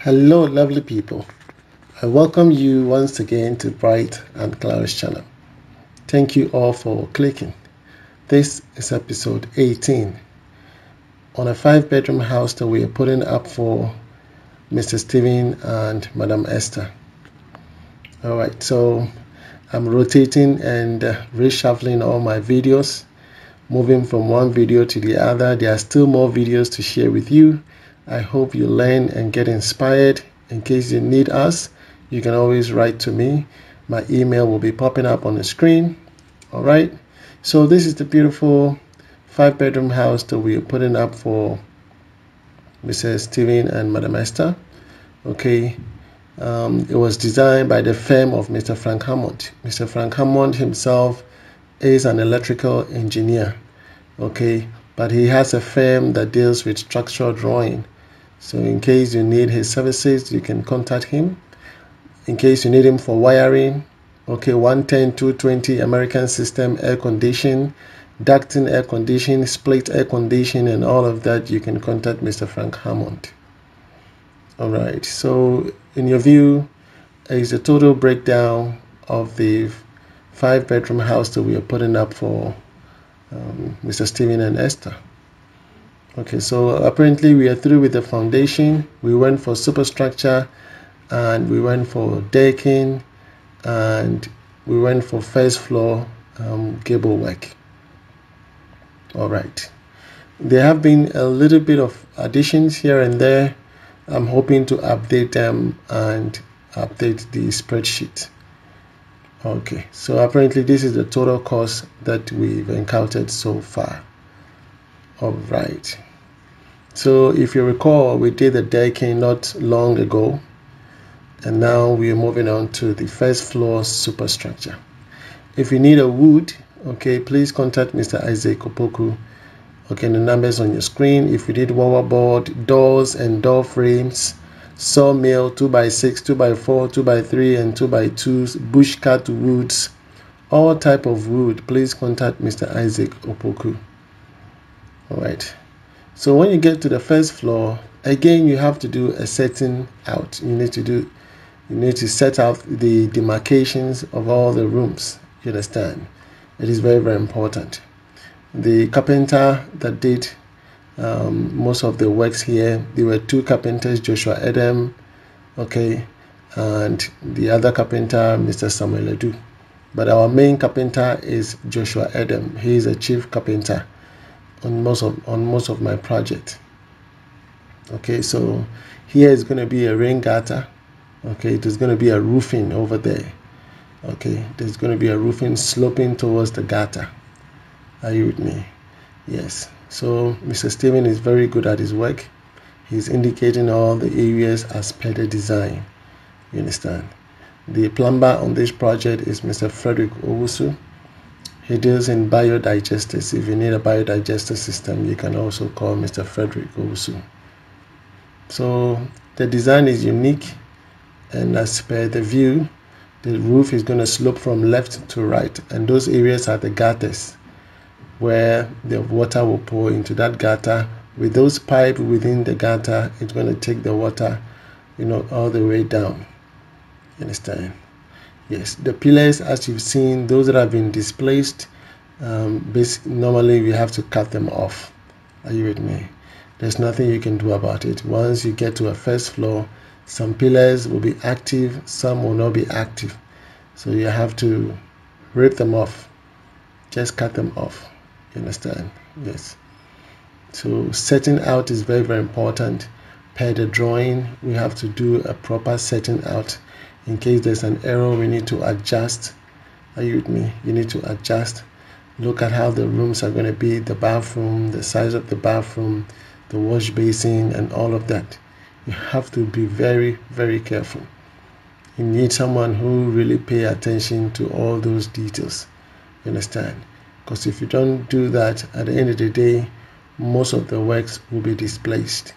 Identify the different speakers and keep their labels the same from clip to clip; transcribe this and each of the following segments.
Speaker 1: Hello, lovely people. I welcome you once again to Bright and Cloud's channel. Thank you all for clicking. This is episode 18 on a 5-bedroom house that we are putting up for Mr. Stephen and Madam Esther. Alright, so I'm rotating and reshuffling all my videos, moving from one video to the other. There are still more videos to share with you. I hope you learn and get inspired. In case you need us, you can always write to me. My email will be popping up on the screen. All right. So this is the beautiful 5-bedroom house that we are putting up for Mrs. Stephen and Madam Esther. Okay. It was designed by the firm of Mr. Frank Hammond. Mr. Frank Hammond himself is an electrical engineer. Okay. But he has a firm that deals with structural drawing. So in case you need his services, you can contact him. In case you need him for wiring, okay, 110, 220 American system air conditioning, ducting air conditioning, split air conditioning, and all of that, you can contact Mr. Frank Hammond. All right, so in your view is a total breakdown of the 5-bedroom house that we are putting up for Mr. Stephen and Esther. Okay, so apparently we are through with the foundation. We went for superstructure, and we went for decking, and we went for first floor gable work. All right, there have been a little bit of additions here and there. I'm hoping to update them and update the spreadsheet. Okay, so apparently this is the total cost that we've encountered so far. All right, so if you recall, we did the decking not long ago, and now we are moving on to the first floor superstructure. If you need a wood, okay, please contact Mr. Isaac Opoku. Okay, the numbers on your screen. If you need wall board, doors and door frames, sawmill, 2x6, 2x4, 2x3, and 2x2s, bush cut woods, all type of wood, please contact Mr. Isaac Opoku. All right. So when you get to the first floor, again, you have to do a setting out. You need to set out the demarcations of all the rooms. You understand? It is very, very important. The carpenter that did most of the works here, there were 2 carpenters, Joshua Adam, okay, and the other carpenter, Mr. Samuel Edu. But our main carpenter is Joshua Adam. He is a chief carpenter on most of my project. Okay, so here is going to be a rain gutter. Okay, there's going to be a roofing over there. Okay, there's going to be a roofing sloping towards the gutter. Are you with me? Yes. So Mr. Stephen is very good at his work. He's indicating all the areas as per the design. You understand? The plumber on this project is Mr. Frederick Owusu. He deals in biodigesters. If you need a biodigester system, you can also call Mr. Frederick Owusu. So the design is unique, and as per the view, the roof is going to slope from left to right, and those areas are the gutters where the water will pour into that gutter. With those pipes within the gutter, it's going to take the water, all the way down. You understand? Yes, the pillars, as you've seen, those that have been displaced, normally we have to cut them off. Are you with me? There's nothing you can do about it. Once you get to a first floor, some pillars will be active, some will not be active. So you have to rip them off. Just cut them off. You understand? Yes. So setting out is very, very important. Per the drawing, we have to do a proper setting out. In case there's an error, we need to adjust. Are you with me? You need to adjust. Look at how the rooms are going to be, the bathroom, the size of the bathroom, the wash basin, and all of that. You have to be very, very careful. You need someone who really pay attention to all those details. You understand? Because if you don't do that, at the end of the day, most of the works will be displaced.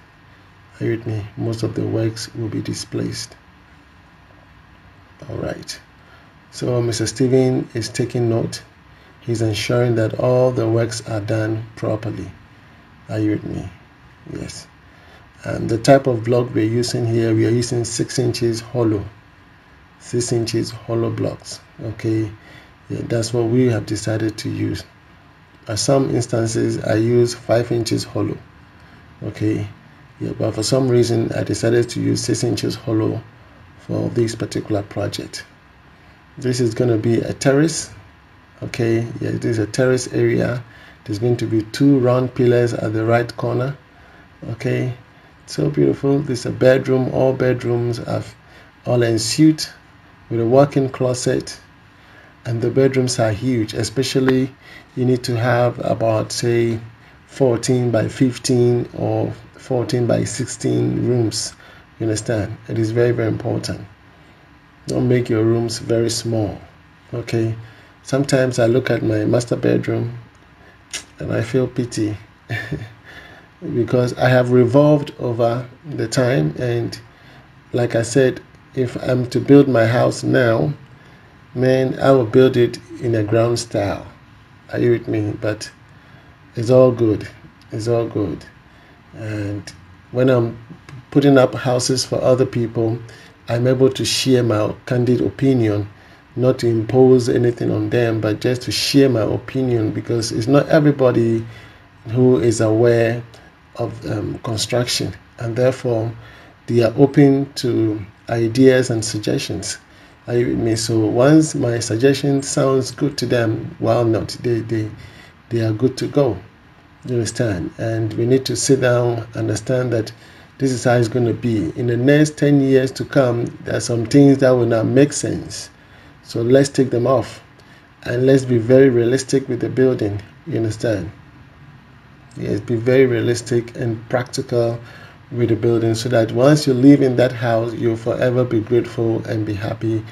Speaker 1: Are you with me? Most of the works will be displaced. All right. So Mr. Stephen is taking note. He's ensuring that all the works are done properly. Are you with me? Yes. And the type of block we're using here, we are using 6 inches hollow, 6 inches hollow blocks. Okay, yeah, that's what we have decided to use. At some instances I use 5 inches hollow. Okay, yeah, but for some reason I decided to use 6 inches hollow for this particular project. This is going to be a terrace. Okay, yeah, this is a terrace area. There's going to be 2 round pillars at the right corner. Okay, so beautiful. This is a bedroom. All bedrooms have all ensuite with a walk-in closet, and the bedrooms are huge. Especially you need to have about, say, 14 by 15 or 14 by 16 rooms. You understand? It is very, very important. Don't make your rooms very small. Okay, sometimes I look at my master bedroom and I feel pity because I have revolved over the time, and like I said, if I'm to build my house now, man, I will build it in a ground style. Are you with me? But it's all good. It's all good. And when I'm putting up houses for other people, I'm able to share my candid opinion, not to impose anything on them, but just to share my opinion, because it's not everybody who is aware of construction, and therefore they are open to ideas and suggestions. Are you with me? So once my suggestion sounds good to them, why not? They are good to go. You understand? And we need to sit down, understand that this is how it's going to be. In the next 10 years to come, there are some things that will not make sense. So let's take them off. And let's be very realistic with the building. You understand? Yes, be very realistic and practical with the building, so that once you live in that house, you'll forever be grateful and be happy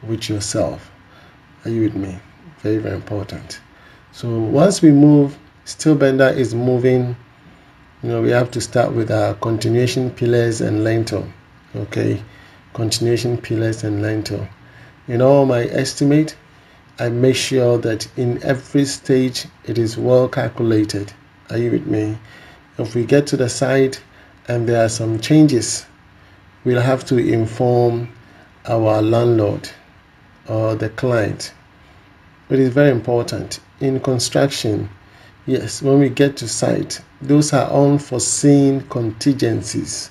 Speaker 1: with yourself. Are you with me? Very, very important. So once we move, steel bender is moving. We have to start with our continuation pillars and lintel. Okay, continuation pillars and lintel. In all my estimate, I make sure that in every stage it is well calculated. Are you with me? If we get to the site and there are some changes, we'll have to inform our landlord or the client. It is very important in construction. Yes, when we get to site, those are unforeseen contingencies.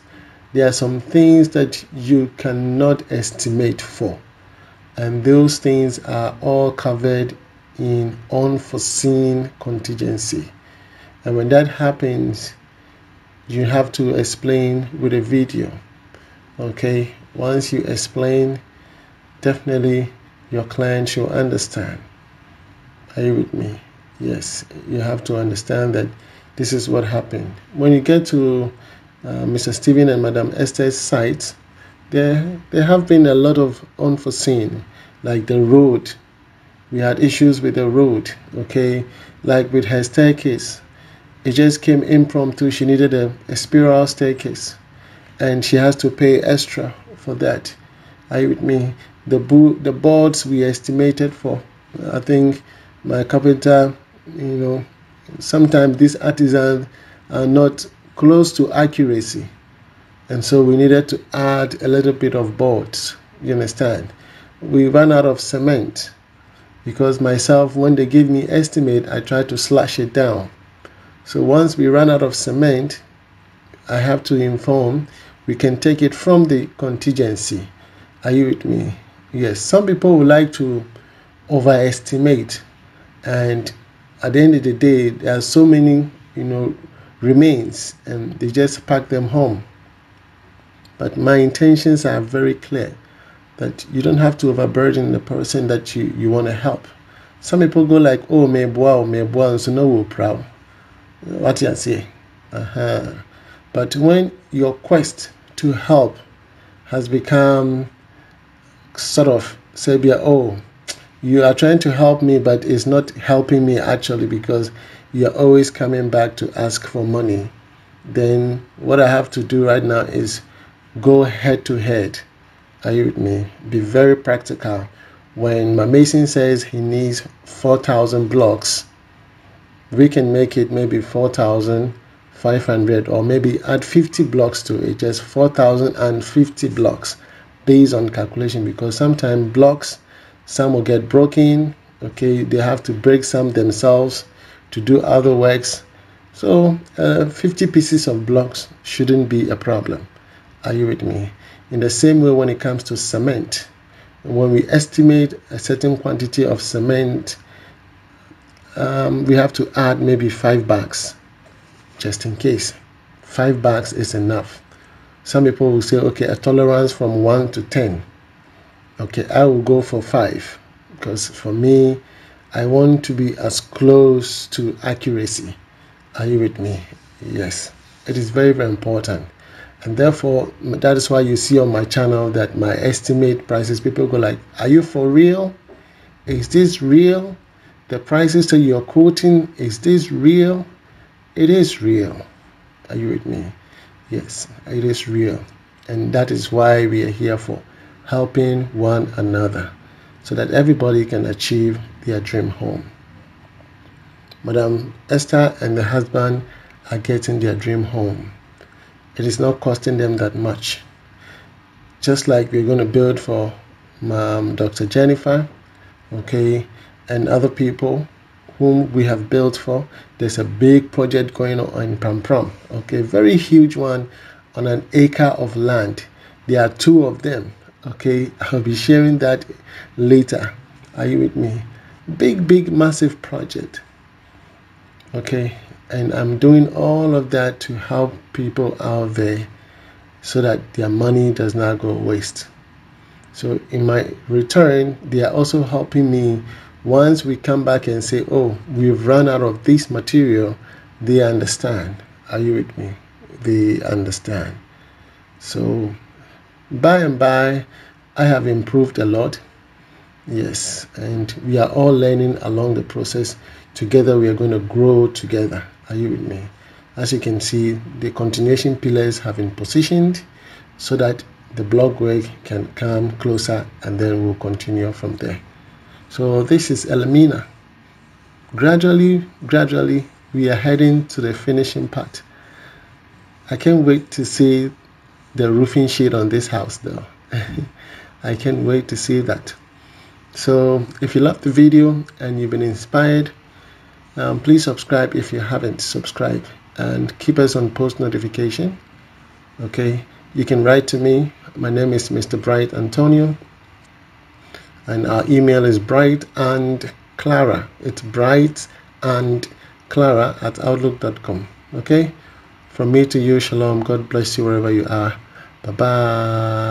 Speaker 1: There are some things that you cannot estimate for, and those things are all covered in unforeseen contingency. And when that happens, you have to explain with a video. Okay, once you explain, definitely your client should understand. Are you with me? Yes, you have to understand that this is what happened. When you get to Mr. Stephen and Madam Esther's site, there have been a lot of unforeseen, like the road. We had issues with the road, okay? Like with her staircase, it just came impromptu. She needed a spiral staircase, and she has to pay extra for that. Are you with me? The boards we estimated for, I think my carpenter, sometimes these artisans are not close to accuracy, and so we needed to add a little bit of boards. You understand? We ran out of cement, because myself, when they give me estimate, I try to slash it down. So once we run out of cement, I have to inform, we can take it from the contingency. Are you with me? Yes, some people would like to overestimate, and at the end of the day, there are so many, remains, and they just pack them home. But my intentions are very clear, that you don't have to overburden the person that you want to help. Some people go like, oh, me boa, so no will proud. What you say? But when your quest to help has become sort of say, oh, you are trying to help me, but it's not helping me actually, because you're always coming back to ask for money, then what I have to do right now is go head to head. Are you with me? Be very practical. When my mason says he needs 4,000 blocks, we can make it maybe 4,000, 500, or maybe add 50 blocks to it, just 4,050 blocks based on calculation, because sometimes blocks, some will get broken. Okay, they have to break some themselves to do other works. So 50 pieces of blocks shouldn't be a problem. Are you with me? In the same way, when it comes to cement, when we estimate a certain quantity of cement, we have to add maybe 5 bags, just in case. 5 bags is enough. Some people will say, okay, a tolerance from 1 to 10. Okay, I will go for 5, because for me, I want to be as close to accuracy. Are you with me? Yes, it is very, very important. And therefore, that is why you see on my channel that my estimate prices, people go like, are you for real? Is this real? The prices that you're quoting, is this real? It is real. Are you with me? Yes, it is real. And that is why we are here for, helping one another, so that everybody can achieve their dream home. Madam Esther and the husband are getting their dream home. It is not costing them that much. Just like we're going to build for Dr. Jennifer, okay, and other people whom we have built for. There's a big project going on in Pampram, okay, very huge one on an acre of land. There are 2 of them, okay. I'll be sharing that later. Are you with me? Big, massive project, okay. And I'm doing all of that to help people out there so that their money does not go waste. So in my return, they are also helping me. Once we come back and say, oh, we've run out of this material, they understand. Are you with me? They understand. So by and by, I have improved a lot. Yes, and we are all learning along the process. Together, we are going to grow together. Are you with me? As you can see, the continuation pillars have been positioned so that the block work can come closer, and then we'll continue from there. So this is Elmina. Gradually, we are heading to the finishing part. I can't wait to see the roofing sheet on this house though. I can't wait to see that. So if you love the video and you've been inspired, please subscribe if you haven't subscribed, and keep us on post notification. Okay, you can write to me. My name is Mr. Bright Antonio, and our email is brightandclara. It's brightandclara@outlook.com. Okay, from me to you, shalom. God bless you wherever you are. Bye bye.